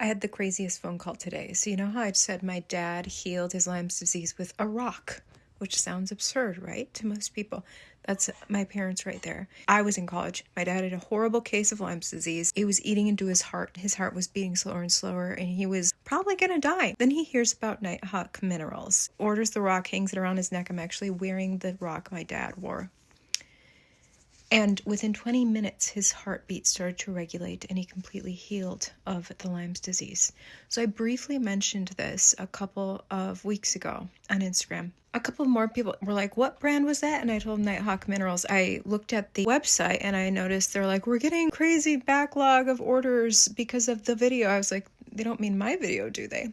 I had the craziest phone call today. So you know how I said my dad healed his Lyme's disease with a rock, which sounds absurd, right? To most people. That's my parents right there. I was in college. My dad had a horrible case of Lyme's disease. It was eating into his heart. His heart was beating slower and slower, and he was probably going to die. Then he hears about Nighthawk Minerals, orders the rock, hangs it around his neck. I'm actually wearing the rock my dad wore. And within 20 minutes, his heartbeat started to regulate and he completely healed of the Lyme's disease. So I briefly mentioned this a couple of weeks ago on Instagram. A couple more people were like, what brand was that? And I told them Nighthawk Minerals. I looked at the website and I noticed they're like, we're getting crazy backlog of orders because of the video. I was like, they don't mean my video, do they?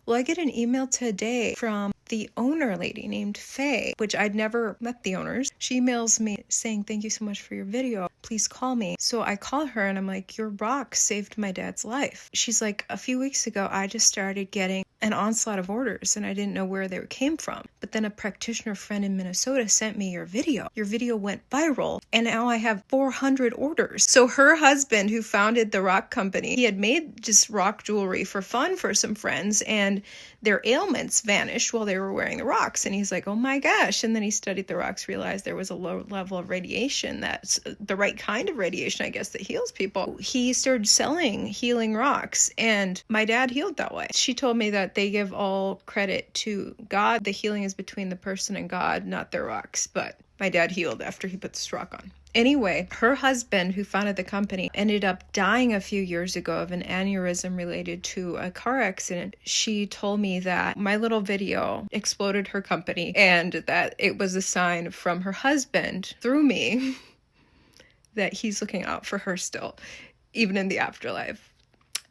Well, I get an email today from the owner lady named Faye, which I'd never met the owners. She emails me saying, thank you so much for your video. Please call me. So I call her and I'm like, your rock saved my dad's life. She's like, a few weeks ago, I just started getting an onslaught of orders and I didn't know where they came from. But then a practitioner friend in Minnesota sent me your video. Your video went viral and now I have 400 orders. So her husband, who founded the rock company, he had made just rock jewelry for fun for some friends and their ailments vanished while they were wearing the rocks. And he's like, oh my gosh. And then he studied the rocks, realized there was a low level of radiation, that's the right kind of radiation, I guess, that heals people. He started selling healing rocks and my dad healed that way. She told me that they give all credit to God. The healing is between the person and God, not their rocks. But my dad healed after he put this rock on. Anyway, her husband, who founded the company, ended up dying a few years ago of an aneurysm related to a car accident. She told me that my little video exploded her company and that it was a sign from her husband through me that he's looking out for her still, even in the afterlife.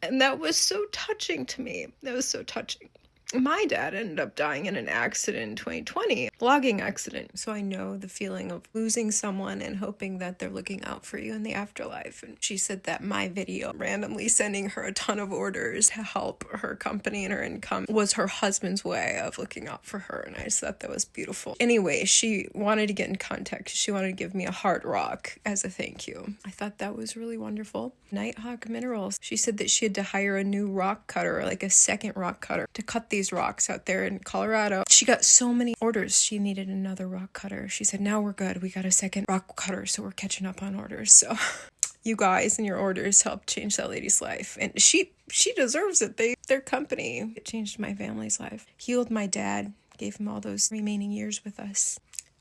And that was so touching to me. That was so touching. My dad ended up dying in an accident in 2020, logging accident. So I know the feeling of losing someone and hoping that they're looking out for you in the afterlife. And she said that my video, randomly sending her a ton of orders to help her company and her income, was her husband's way of looking out for her. And I just thought that was beautiful. Anyway, she wanted to get in contact. She wanted to give me a heart rock as a thank you. I thought that was really wonderful. Nighthawk Minerals. She said that she had to hire a new rock cutter, like a second rock cutter, to cut these rocks out there in Colorado. She got so many orders, she needed another rock cutter. She said, now we're good. We got a second rock cutter, so we're catching up on orders. So you guys and your orders helped change that lady's life. And she deserves it. Their company, it changed my family's life. Healed my dad, gave him all those remaining years with us.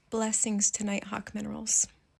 Blessings to Nighthawk Minerals.